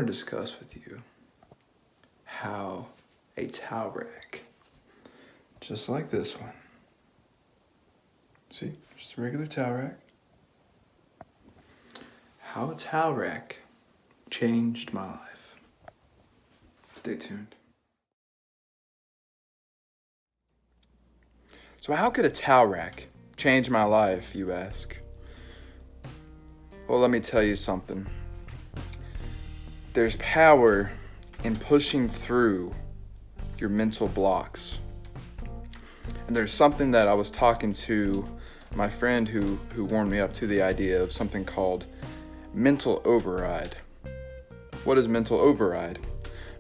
discuss with you how a towel rack, just like this one, see, just a regular towel rack, how a towel rack changed my life. Stay tuned. So how could a towel rack change my life, you ask? Well, let me tell you something. There's power in pushing through your mental blocks. And there's something that I was talking to my friend who warmed me up to the idea of something called mental override. What is mental override?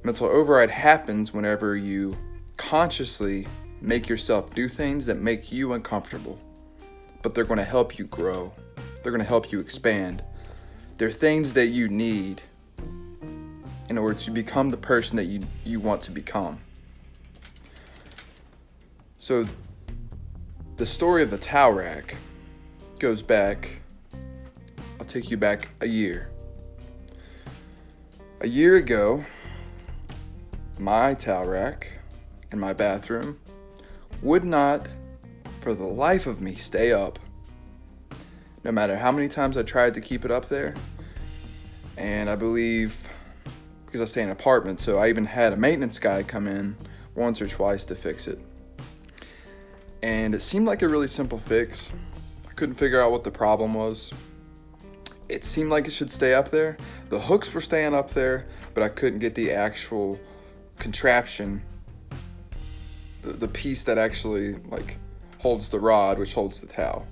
Mental override happens whenever you consciously make yourself do things that make you uncomfortable, but they're going to help you grow. They're going to help you expand. They're things that you need in order to become the person that you want to become. So the story of the towel rack goes back, I'll take you back a year. A year ago, my towel rack in my bathroom would not, for the life of me, stay up. No matter how many times I tried to keep it up there. And I believe, because I stay in an apartment, so I even had a maintenance guy come in once or twice to fix it. And it seemed like a really simple fix. I couldn't figure out what the problem was. It seemed like it should stay up there. The hooks were staying up there, but I couldn't get the actual contraption, the piece that actually holds the rod, which holds the towel.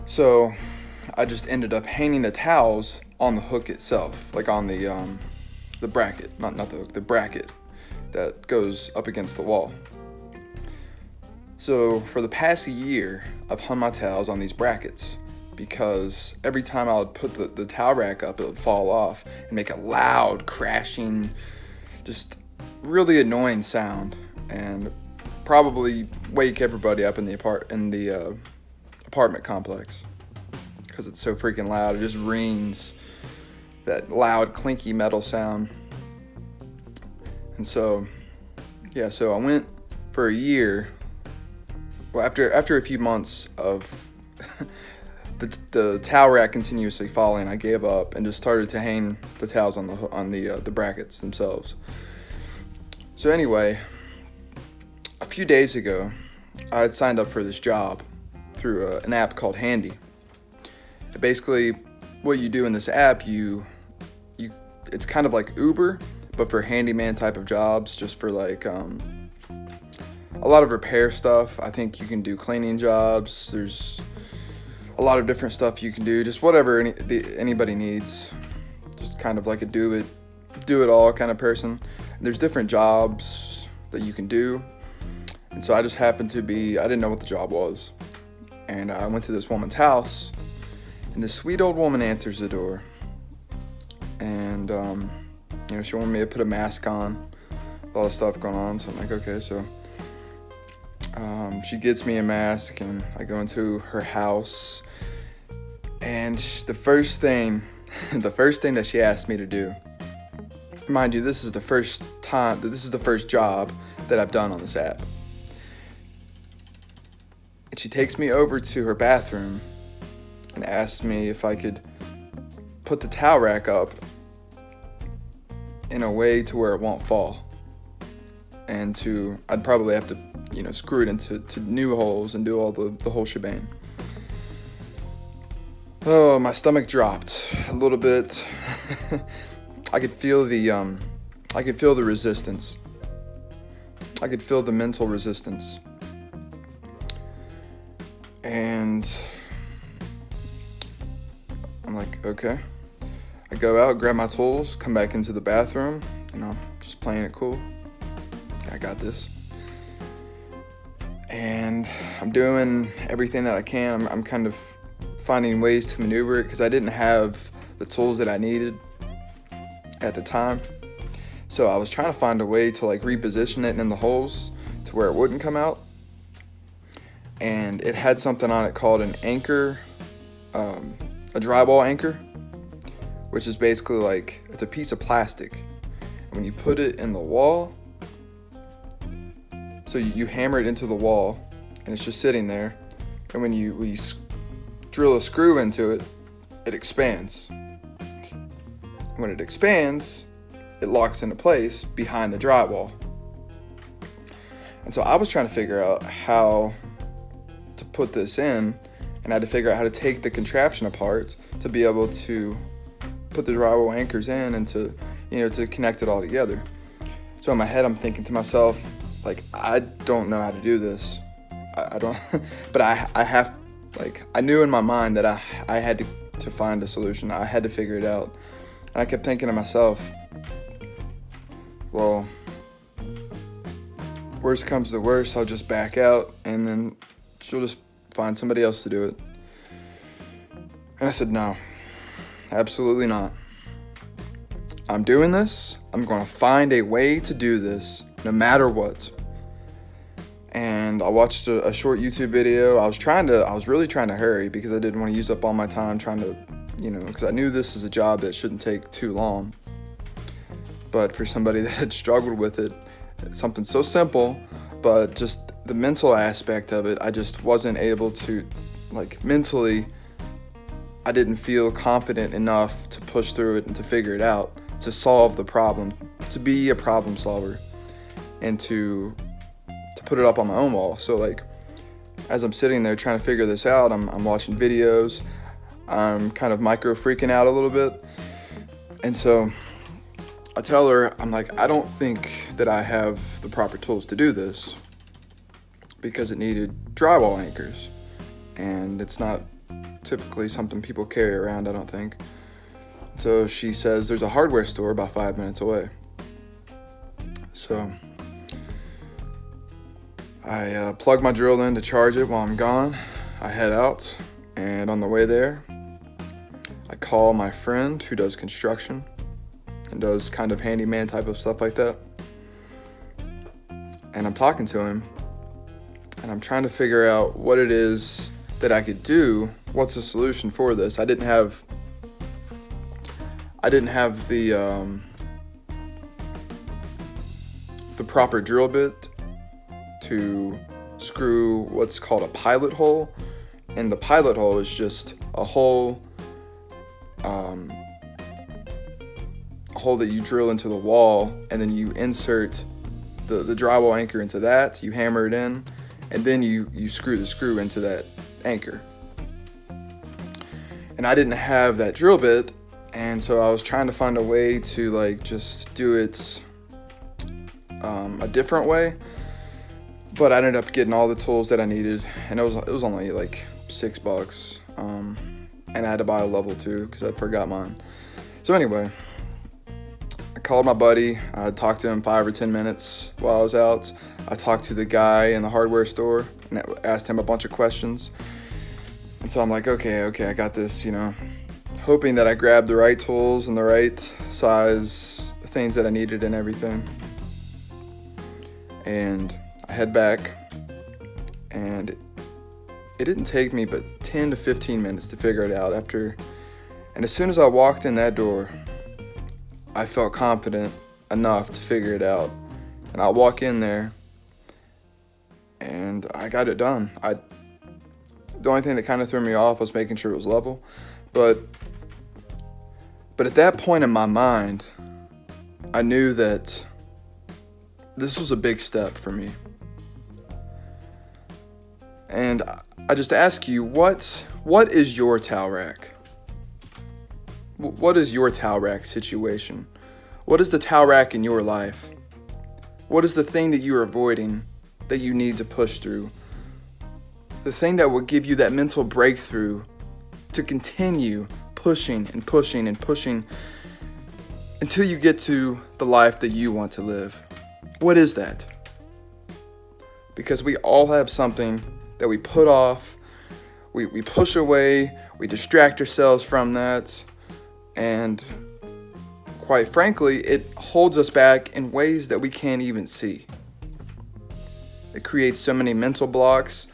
So I just ended up hanging the towels on the hook itself, on the bracket, not the hook, the bracket that goes up against the wall. So for the past year, I've hung my towels on these brackets because every time I would put the towel rack up, it would fall off and make a loud crashing, just really annoying sound, and probably wake everybody up in the apartment complex because it's so freaking loud. It just rings, that loud clinky metal sound. And so I went for a year. Well, after a few months of the towel rack continuously falling, I gave up and just started to hang the towels on the brackets themselves. So anyway, a few days ago, I had signed up for this job through an app called Handy. Basically, what you do in this app, it's kind of like Uber, but for handyman type of jobs, just for a lot of repair stuff. I think you can do cleaning jobs. There's a lot of different stuff you can do, just whatever anybody needs. Just kind of like a do it all kind of person. And there's different jobs that you can do. And so I just happened to I didn't know what the job was. And I went to this woman's house, and this sweet old woman answers the door. And, she wanted me to put a mask on, all the stuff going on. So I'm like, okay, so she gets me a mask, and I go into her house. And the first thing that she asked me to do, mind you, this is the first job that I've done on this app. And she takes me over to her bathroom and asks me if I could put the towel rack up in a way to where it won't fall. And I'd probably have to, screw it into new holes and do all the whole shebang. Oh, my stomach dropped a little bit. I could feel the resistance. I could feel the mental resistance. And I'm like, okay. I go out, grab my tools, come back into the bathroom, just playing it cool. I got this. And I'm doing everything that I can. I'm kind of finding ways to maneuver it because I didn't have the tools that I needed at the time. So I was trying to find a way to reposition it in the holes to where it wouldn't come out. And it had something on it called an anchor, a drywall anchor, which is basically like, it's a piece of plastic. And when you put it in the wall, so you hammer it into the wall, and it's just sitting there. And when you drill a screw into it, it expands. When it expands, it locks into place behind the drywall. And so I was trying to figure out how to put this in, and I had to figure out how to take the contraption apart to be able to put the drywall anchors in and to connect it all together. So in my head, I'm thinking to myself, like, I don't know how to do this. I don't, but I knew in my mind that I had to find a solution. I had to figure it out. And I kept thinking to myself, well, worst comes to worst, I'll just back out and then she'll just find somebody else to do it. And I said, no, absolutely not. I'm doing this. I'm going to find a way to do this no matter what. And I watched a short YouTube video. I was really trying to hurry because I didn't want to use up all my time trying to, because I knew this is a job that shouldn't take too long. But for somebody that had struggled with it, something so simple, but just the mental aspect of it, I just wasn't able to, mentally, I didn't feel confident enough to push through it and to figure it out, to solve the problem, to be a problem solver, and to put it up on my own wall. So as I'm sitting there trying to figure this out, I'm watching videos, I'm kind of micro freaking out a little bit. And so I tell her, I'm like, I don't think that I have the proper tools to do this because it needed drywall anchors. And it's not typically something people carry around, I don't think. So she says there's a hardware store about 5 minutes away. So I plug my drill in to charge it while I'm gone. I head out, and on the way there, I call my friend who does construction and does kind of handyman type of stuff like that. And I'm talking to him, and I'm trying to figure out what it is that I could do. What's the solution for this? I didn't have the proper drill bit to screw what's called a pilot hole, and the pilot hole is just a hole that you drill into the wall, and then you insert the drywall anchor into that, you hammer it in, and then you screw the screw into that anchor. And I didn't have that drill bit, and so I was trying to find a way to just do it a different way. But I ended up getting all the tools that I needed, and it was only $6, and I had to buy a level 2 because I forgot mine. So anyway, I called my buddy. I talked to him 5 or 10 minutes while I was out. I talked to the guy in the hardware store and asked him a bunch of questions. And so I'm like, okay, I got this, hoping that I grabbed the right tools and the right size things that I needed and everything. And I head back, and it didn't take me but 10 to 15 minutes to figure it out and as soon as I walked in that door, I felt confident enough to figure it out. And I walk in there, and I got it done. The only thing that kind of threw me off was making sure it was level, but at that point in my mind, I knew that this was a big step for me. And I just ask you, what is your towel rack? What is your towel rack situation? What is the towel rack in your life? What is the thing that you're avoiding that you need to push through? The thing that will give you that mental breakthrough to continue pushing and pushing and pushing until you get to the life that you want to live. What is that? Because we all have something that we put off, we push away, we distract ourselves from that, and quite frankly, it holds us back in ways that we can't even see. It creates so many mental blocks,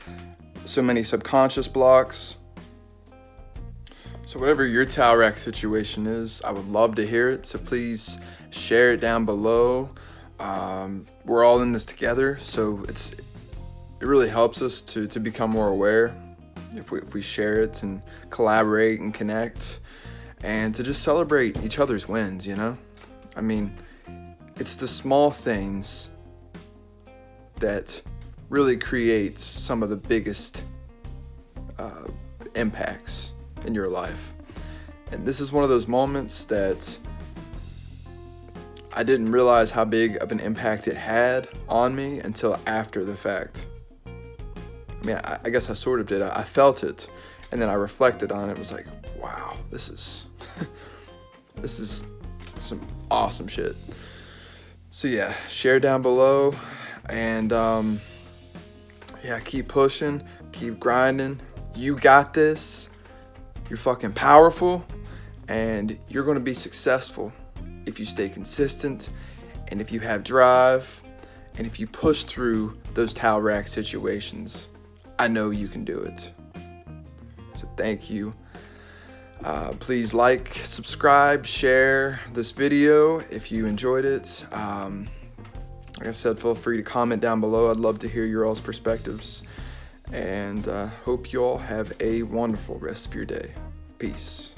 so many subconscious blocks. So whatever your towel rack situation is, I would love to hear it. So please share it down below. We're all in this together, so it really helps us to become more aware if we share it and collaborate and connect, and to just celebrate each other's wins, you know? I mean, it's the small things that really creates some of the biggest impacts in your life. And this is one of those moments that I didn't realize how big of an impact it had on me until after the fact. I mean, I guess I sort of did. I felt it, and then I reflected on it. It was like, wow, this is this is some awesome shit. So yeah, share down below, and yeah, keep pushing, keep grinding. You got this. You're fucking powerful, and you're going to be successful if you stay consistent, and if you have drive, and if you push through those towel rack situations. I know you can do it. So thank you. Please like, subscribe, share this video if you enjoyed it. Like I said, feel free to comment down below. I'd love to hear your all's perspectives. And hope you all have a wonderful rest of your day. Peace.